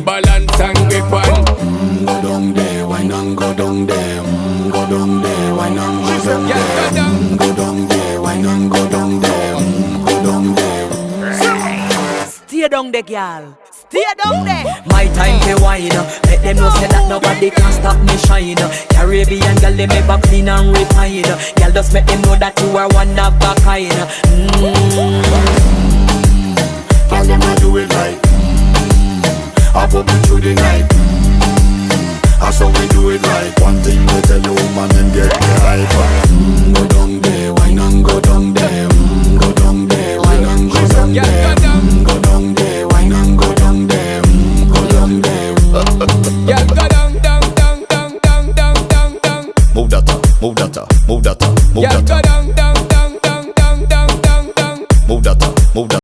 balance and grip on. Go down there, why not go down there? Go down there, why not go down there? Go down there, why not go down there? Go down there. Stay down there, girl. Stay down there. My time to wine. Let them know say that nobody can stop me shine. Caribbean girl, they make up clean and refine. Girl, just make them know that you are one of a kind. Girl, them a do it right. I pop it through the night. That's how we do it right. One thing we tell you, man, and get the hype. Go down there, why not go down there? Go down there, why not go down there? Go down there.